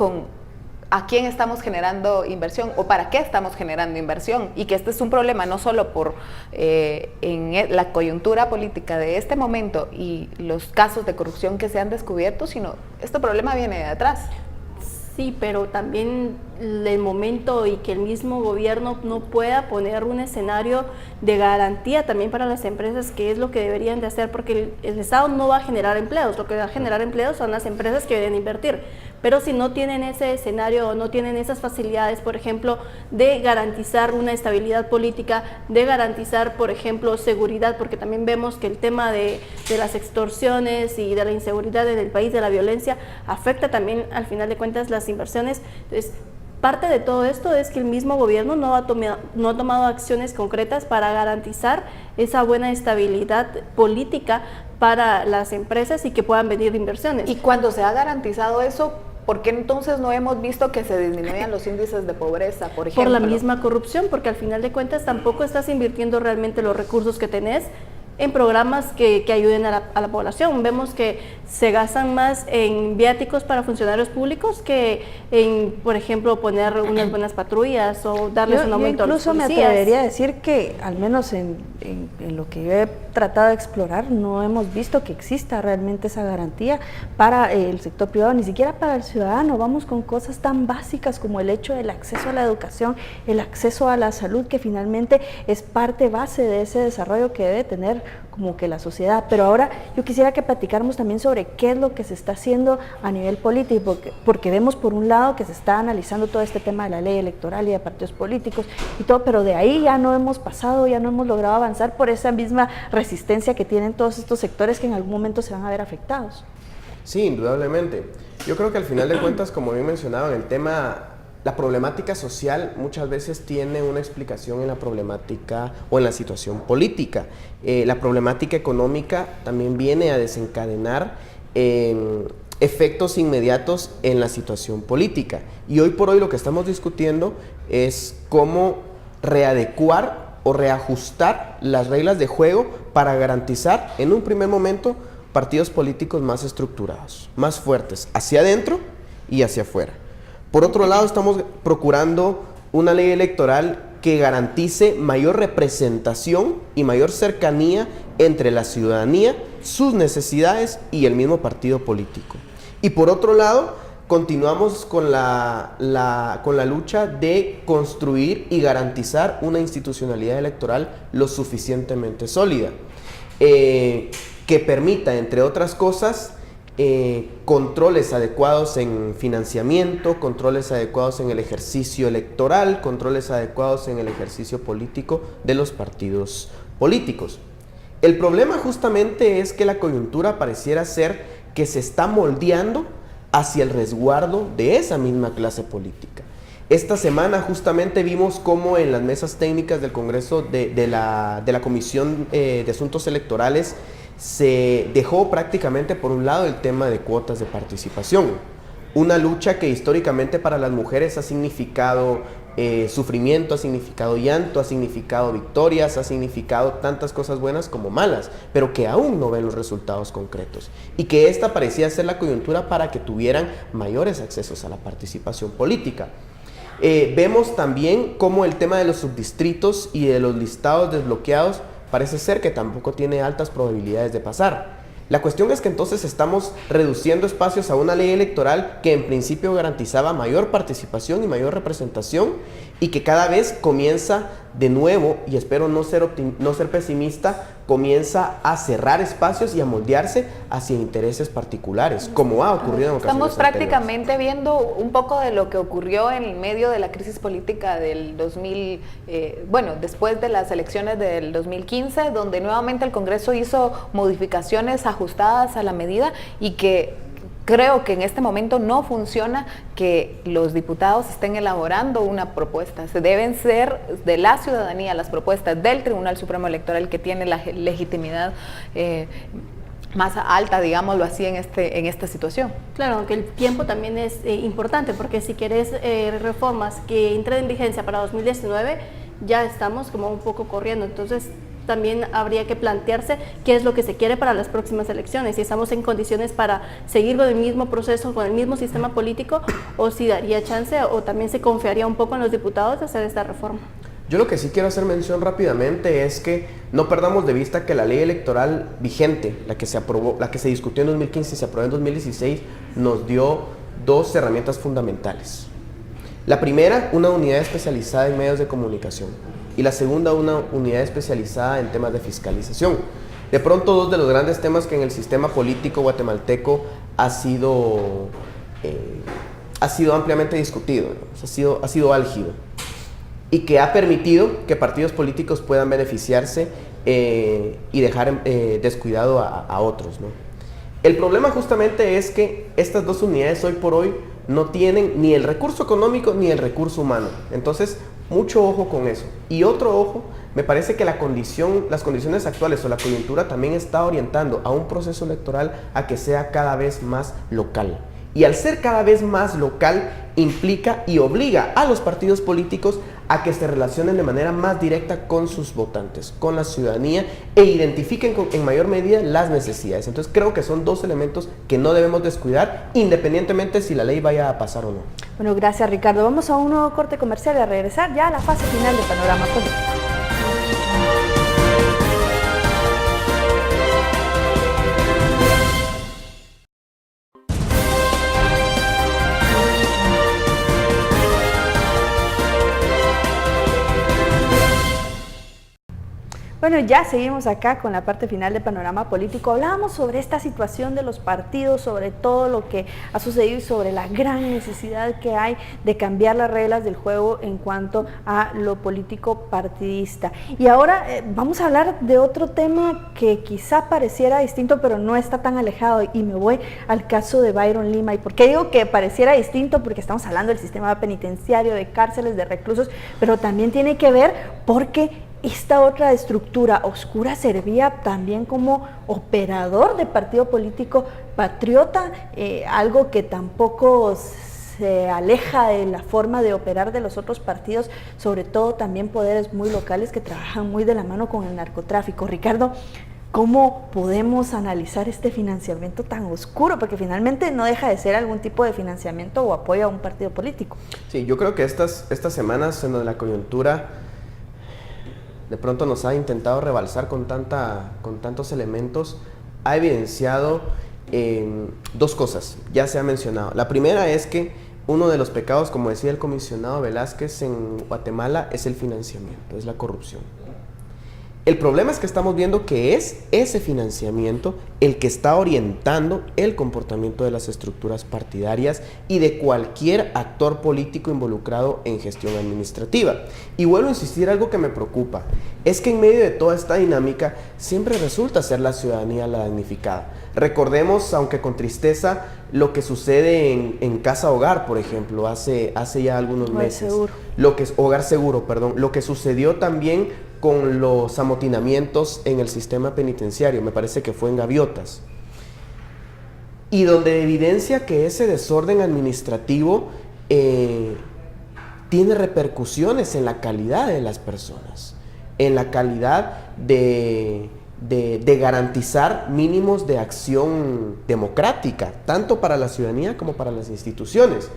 ¿a quién estamos generando inversión o para qué estamos generando inversión? Y que este es un problema no solo por la coyuntura política de este momento y los casos de corrupción que se han descubierto, sino este problema viene de atrás. Sí, pero también el momento y que el mismo gobierno no pueda poner un escenario de garantía también para las empresas, que es lo que deberían de hacer, porque el Estado no va a generar empleos, lo que va a generar empleos son las empresas que deben invertir. pero si no tienen ese escenario o no tienen esas facilidades, por ejemplo, de garantizar una estabilidad política, de garantizar, por ejemplo, seguridad, porque también vemos que el tema de las extorsiones y de la inseguridad en el país, de la violencia, afecta también al final de cuentas las inversiones. Entonces, parte de todo esto es que el mismo gobierno no ha tomado acciones concretas para garantizar esa buena estabilidad política para las empresas y que puedan venir inversiones. Y cuando se ha garantizado eso, ¿por qué entonces no hemos visto que se disminuyan los índices de pobreza, por ejemplo? Por la misma corrupción, porque al final de cuentas tampoco estás invirtiendo realmente los recursos que tenés en programas que ayuden a la población. Vemos que se gastan más en viáticos para funcionarios públicos que en, por ejemplo, poner unas buenas patrullas o darles un aumento a los policías. Incluso me atrevería a decir que, al menos en lo que yo he tratado de explorar, no hemos visto que exista realmente esa garantía para el sector privado, ni siquiera para el ciudadano. Vamos con cosas tan básicas como el hecho del acceso a la educación, el acceso a la salud, que finalmente es parte base de ese desarrollo que debe tener como que la sociedad. Pero ahora yo quisiera que platicáramos también sobre qué es lo que se está haciendo a nivel político, porque vemos por un lado que se está analizando todo este tema de la ley electoral y de partidos políticos y todo, pero de ahí ya no hemos pasado, ya no hemos logrado avanzar por esa misma resistencia que tienen todos estos sectores que en algún momento se van a ver afectados. Sí, indudablemente. Yo creo que al final de cuentas, como bien mencionaba, el tema, la problemática social muchas veces tiene una explicación en la problemática o en la situación política. La problemática económica también viene a desencadenar efectos inmediatos en la situación política. Y hoy por hoy lo que estamos discutiendo es cómo readecuar o reajustar las reglas de juego para garantizar en un primer momento partidos políticos más estructurados, más fuertes, hacia adentro y hacia afuera. Por otro lado, estamos procurando una ley electoral que garantice mayor representación y mayor cercanía entre la ciudadanía, sus necesidades y el mismo partido político. Y por otro lado, continuamos con la lucha de construir y garantizar una institucionalidad electoral lo suficientemente sólida, que permita, entre otras cosas, controles adecuados en financiamiento, controles adecuados en el ejercicio electoral, controles adecuados en el ejercicio político de los partidos políticos. El problema justamente es que la coyuntura pareciera ser que se está moldeando hacia el resguardo de esa misma clase política. Esta semana justamente vimos cómo en las mesas técnicas del Congreso de la Comisión de Asuntos Electorales se dejó prácticamente por un lado el tema de cuotas de participación, una lucha que históricamente para las mujeres ha significado sufrimiento, ha significado llanto, ha significado victorias, ha significado tantas cosas buenas como malas, pero que aún no ven los resultados concretos y que esta parecía ser la coyuntura para que tuvieran mayores accesos a la participación política. Vemos también cómo el tema de los subdistritos y de los listados desbloqueados parece ser que tampoco tiene altas probabilidades de pasar. La cuestión es que entonces estamos reduciendo espacios a una ley electoral que en principio garantizaba mayor participación y mayor representación y que cada vez comienza de nuevo, y espero no ser pesimista, comienza a cerrar espacios y a moldearse hacia intereses particulares, como ha ocurrido en ocasiones Estamos prácticamente viendo un poco de lo que ocurrió en medio de la crisis política del 2000, después de las elecciones del 2015, donde nuevamente el Congreso hizo modificaciones ajustadas a la medida y que creo que en este momento no funciona que los diputados estén elaborando una propuesta. Se deben ser de la ciudadanía las propuestas del Tribunal Supremo Electoral, que tiene la legitimidad más alta, digámoslo así, en esta situación. Claro, aunque el tiempo también es importante, porque si quieres reformas que entren en vigencia para 2019, ya estamos como un poco corriendo. Entonces también habría que plantearse qué es lo que se quiere para las próximas elecciones, si estamos en condiciones para seguir con el mismo proceso, con el mismo sistema político, o si daría chance o también se confiaría un poco en los diputados de hacer esta reforma. Yo lo que sí quiero hacer mención rápidamente es que no perdamos de vista que la ley electoral vigente, la que se discutió en 2015 y se aprobó en 2016, nos dio dos herramientas fundamentales. La primera, una unidad especializada en medios de comunicación, y la segunda, una unidad especializada en temas de fiscalización. De pronto, dos de los grandes temas que en el sistema político guatemalteco ha sido ha sido ampliamente discutido, ¿no? ha sido álgido, y que ha permitido que partidos políticos puedan beneficiarse y dejar descuidado a otros, ¿no? El problema justamente es que estas dos unidades hoy por hoy no tienen ni el recurso económico ni el recurso humano. Entonces, mucho ojo con eso. Y otro ojo, me parece que las condiciones actuales o la coyuntura también está orientando a un proceso electoral a que sea cada vez más local. Y al ser cada vez más local, implica y obliga a los partidos políticos a que se relacionen de manera más directa con sus votantes, con la ciudadanía, e identifiquen en mayor medida las necesidades. Entonces creo que son dos elementos que no debemos descuidar, independientemente si la ley vaya a pasar o no. Bueno, gracias Ricardo. Vamos a un nuevo corte comercial y a regresar ya a la fase final de Panorama Político. Bueno, ya seguimos acá con la parte final de Panorama Político. Hablábamos sobre esta situación de los partidos, sobre todo lo que ha sucedido y sobre la gran necesidad que hay de cambiar las reglas del juego en cuanto a lo político partidista. Y ahora vamos a hablar de otro tema que quizá pareciera distinto, pero no está tan alejado, y me voy al caso de Byron Lima. ¿Y por qué digo que pareciera distinto? Porque estamos hablando del sistema penitenciario, de cárceles, de reclusos, pero también tiene que ver porque esta otra estructura oscura servía también como operador de partido político patriota, algo que tampoco se aleja de la forma de operar de los otros partidos, sobre todo también poderes muy locales que trabajan muy de la mano con el narcotráfico. Ricardo, ¿cómo podemos analizar este financiamiento tan oscuro? Porque finalmente no deja de ser algún tipo de financiamiento o apoyo a un partido político. Sí, yo creo que estas semanas en donde la coyuntura de pronto nos ha intentado rebalsar con tantos elementos, ha evidenciado dos cosas, ya se ha mencionado. La primera es que uno de los pecados, como decía el comisionado Velázquez en Guatemala, es el financiamiento, es la corrupción. El problema es que estamos viendo que es ese financiamiento el que está orientando el comportamiento de las estructuras partidarias y de cualquier actor político involucrado en gestión administrativa. Y vuelvo a insistir, algo que me preocupa, es que en medio de toda esta dinámica siempre resulta ser la ciudadanía la damnificada. Recordemos, aunque con tristeza, lo que sucede en Casa Hogar, por ejemplo, hace ya algunos meses. Hogar Seguro, perdón. Lo que sucedió también con los amotinamientos en el sistema penitenciario, me parece que fue en Gaviotas, y donde evidencia que ese desorden administrativo tiene repercusiones en la calidad de las personas, en la calidad de garantizar mínimos de acción democrática, tanto para la ciudadanía como para las instituciones.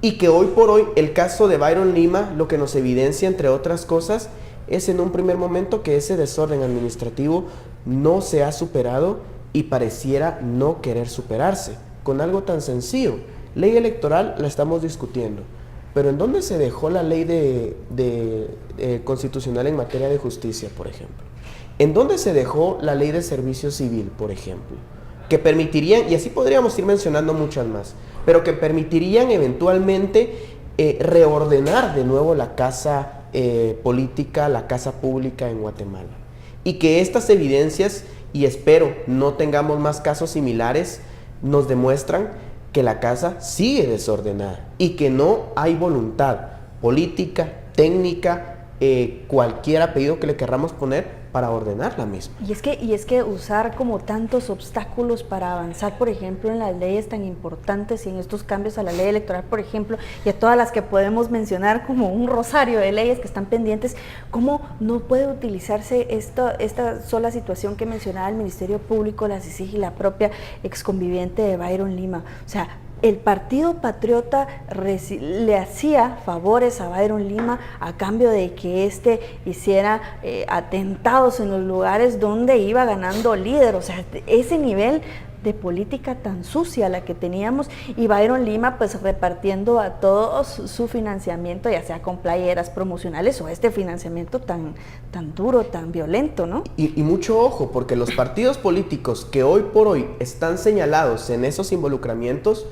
Y que hoy por hoy el caso de Byron Lima lo que nos evidencia, entre otras cosas, es en un primer momento que ese desorden administrativo no se ha superado y pareciera no querer superarse, con algo tan sencillo. Ley electoral la estamos discutiendo, pero ¿en dónde se dejó la ley constitucional en materia de justicia, por ejemplo? ¿En dónde se dejó la ley de servicio civil, por ejemplo? Que permitirían, y así podríamos ir mencionando muchas más, pero que permitirían eventualmente reordenar de nuevo la casa política, la casa pública en Guatemala. Y que estas evidencias, y espero no tengamos más casos similares, nos demuestran que la casa sigue desordenada y que no hay voluntad política, técnica, cualquier apellido que le querramos poner para ordenar la misma. Y es que usar como tantos obstáculos para avanzar, por ejemplo, en las leyes tan importantes y en estos cambios a la ley electoral, por ejemplo, y a todas las que podemos mencionar como un rosario de leyes que están pendientes, ¿cómo no puede utilizarse esta sola situación que mencionaba el Ministerio Público, la CICIG y la propia exconviviente de Byron Lima? O sea, el Partido Patriota le hacía favores a Byron Lima a cambio de que éste hiciera atentados en los lugares donde iba ganando líder. O sea, ese nivel de política tan sucia la que teníamos, y Byron Lima pues repartiendo a todos su financiamiento, ya sea con playeras promocionales o este financiamiento tan duro, tan violento, ¿no? Y mucho ojo, porque los partidos políticos que hoy por hoy están señalados en esos involucramientos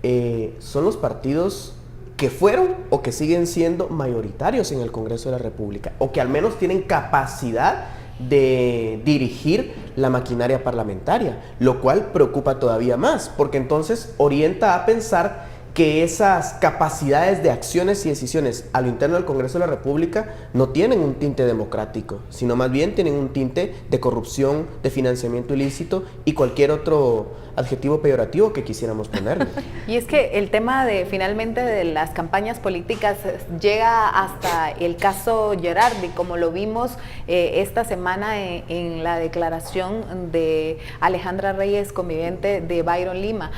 son los partidos que fueron o que siguen siendo mayoritarios en el Congreso de la República, o que al menos tienen capacidad de dirigir la maquinaria parlamentaria, lo cual preocupa todavía más, porque entonces orienta a pensar que esas capacidades de acciones y decisiones a lo interno del Congreso de la República no tienen un tinte democrático, sino más bien tienen un tinte de corrupción, de financiamiento ilícito y cualquier otro adjetivo peyorativo que quisiéramos ponerle. Y es que el tema de finalmente de las campañas políticas llega hasta el caso Gerardi, como lo vimos esta semana en la declaración de Alejandra Reyes, conviviente de Byron Lima.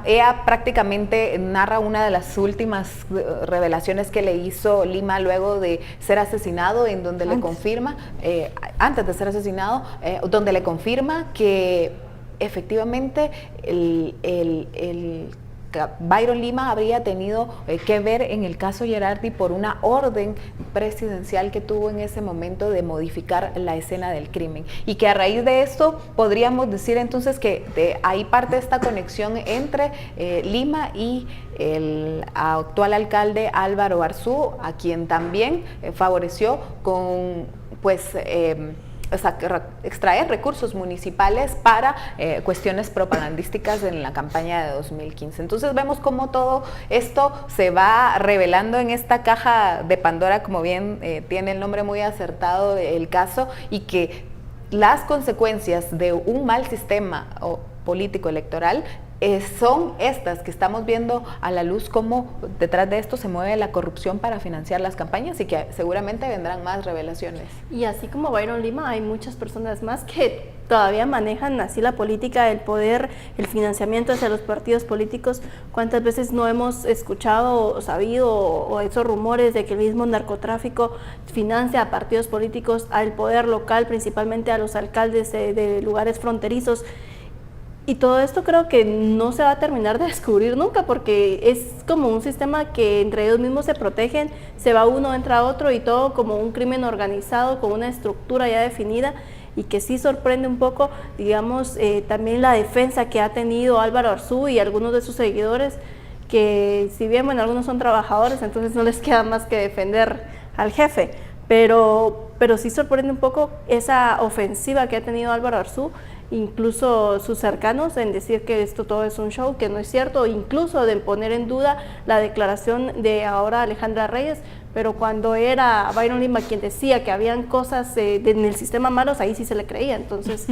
Ella prácticamente narra una de las últimas revelaciones que le hizo Lima luego de ser asesinado, en donde le confirma, antes de ser asesinado, donde le confirma que efectivamente Byron Lima habría tenido que ver en el caso Gerardi por una orden presidencial que tuvo en ese momento de modificar la escena del crimen, y que a raíz de esto podríamos decir entonces que ahí parte esta conexión entre Lima y el actual alcalde Álvaro Arzú, a quien también favoreció con extraer recursos municipales para cuestiones propagandísticas en la campaña de 2015. Entonces vemos cómo todo esto se va revelando en esta caja de Pandora, como bien tiene el nombre muy acertado el caso, y que las consecuencias de un mal sistema político electoral son estas que estamos viendo a la luz, cómo detrás de esto se mueve la corrupción para financiar las campañas, y que seguramente vendrán más revelaciones. Y así como Byron Lima, hay muchas personas más que todavía manejan así la política, el poder, el financiamiento hacia los partidos políticos. ¿Cuántas veces no hemos escuchado o sabido o esos rumores de que el mismo narcotráfico financia a partidos políticos, al poder local, principalmente a los alcaldes de lugares fronterizos? Y todo esto creo que no se va a terminar de descubrir nunca, porque es como un sistema que entre ellos mismos se protegen, se va uno, entra otro, y todo como un crimen organizado con una estructura ya definida, y que sí sorprende un poco, digamos, también la defensa que ha tenido Álvaro Arzú y algunos de sus seguidores, que si bien, bueno, algunos son trabajadores, entonces no les queda más que defender al jefe, pero sí sorprende un poco esa ofensiva que ha tenido Álvaro Arzú, incluso sus cercanos, en decir que esto todo es un show, que no es cierto, incluso de poner en duda la declaración de ahora Alejandra Reyes, pero cuando era Byron Lima quien decía que habían cosas en el sistema malos, ahí sí se le creía. Entonces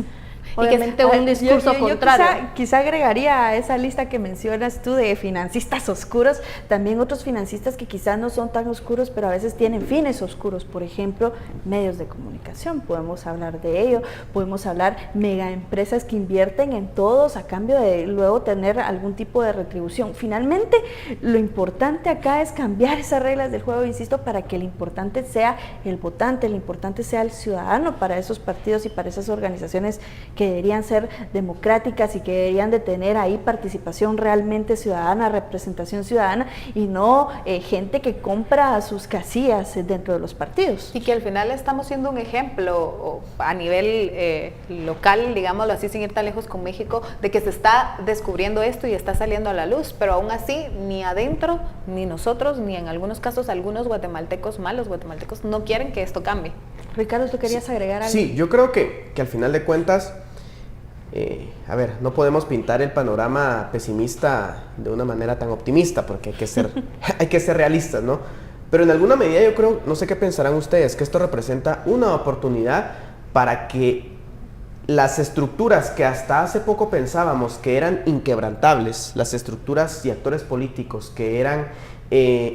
obviamente un discurso contrario. Quizá agregaría a esa lista que mencionas tú de financistas oscuros, también otros financistas que quizás no son tan oscuros, pero a veces tienen fines oscuros. Por ejemplo, medios de comunicación, podemos hablar de ello, podemos hablar megaempresas que invierten en todos a cambio de luego tener algún tipo de retribución. Finalmente, lo importante acá es cambiar esas reglas del juego, insisto, para que el importante sea el votante, el importante sea el ciudadano para esos partidos y para esas organizaciones que deberían ser democráticas y que deberían de tener ahí participación realmente ciudadana, representación ciudadana, y no gente que compra sus casillas dentro de los partidos. Y que al final estamos siendo un ejemplo a nivel local, digámoslo así, sin ir tan lejos con México, de que se está descubriendo esto y está saliendo a la luz, pero aún así ni adentro, ni nosotros, ni en algunos casos algunos guatemaltecos, malos guatemaltecos, no quieren que esto cambie. Ricardo, ¿tú querías agregar algo? Sí, yo creo que al final de cuentas, no podemos pintar el panorama pesimista de una manera tan optimista, porque hay que ser realistas, ¿no? Pero en alguna medida yo creo, no sé qué pensarán ustedes, que esto representa una oportunidad para que las estructuras que hasta hace poco pensábamos que eran inquebrantables, las estructuras y actores políticos que eran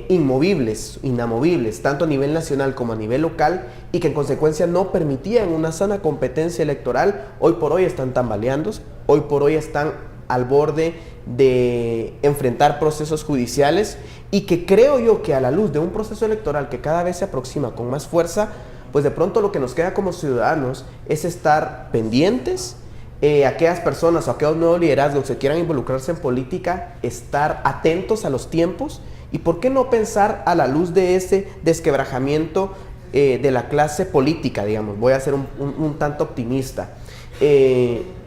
inmovibles, inamovibles, tanto a nivel nacional como a nivel local, y que en consecuencia no permitían una sana competencia electoral, hoy por hoy están tambaleándose, hoy por hoy están al borde de enfrentar procesos judiciales, y que creo yo que a la luz de un proceso electoral que cada vez se aproxima con más fuerza, pues de pronto lo que nos queda como ciudadanos es estar pendientes, aquellas personas o aquellos nuevos liderazgos que quieran involucrarse en política, estar atentos a los tiempos, y por qué no pensar a la luz de ese desquebrajamiento de la clase política, digamos. Voy a ser un tanto optimista.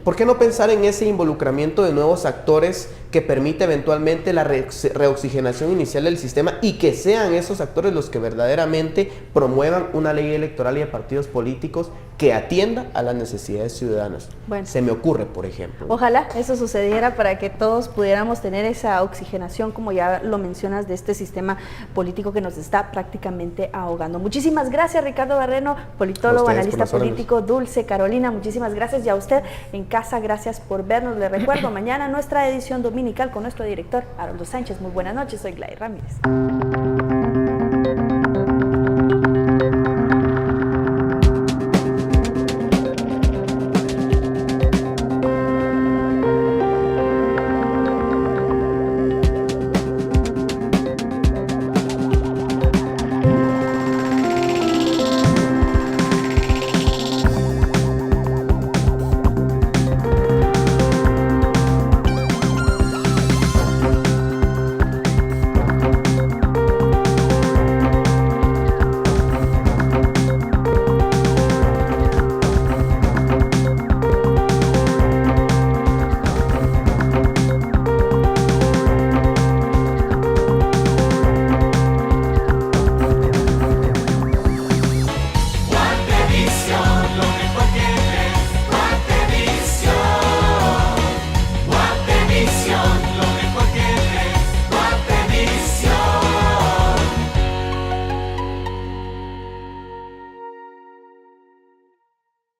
¿Por qué no pensar en ese involucramiento de nuevos actores que permite eventualmente la reoxigenación inicial del sistema y que sean esos actores los que verdaderamente promuevan una ley electoral y de partidos políticos que atienda a las necesidades ciudadanas? Bueno. Se me ocurre, por ejemplo. Ojalá eso sucediera para que todos pudiéramos tener esa oxigenación, como ya lo mencionas, de este sistema político que nos está prácticamente ahogando. Muchísimas gracias, Ricardo Barreno, politólogo, analista político. Dulce Carolina, muchísimas gracias. Y a usted en casa, gracias por vernos. Le recuerdo, mañana nuestra edición dominical con nuestro director Haroldo Sánchez. Muy buenas noches, soy Gladys Ramírez.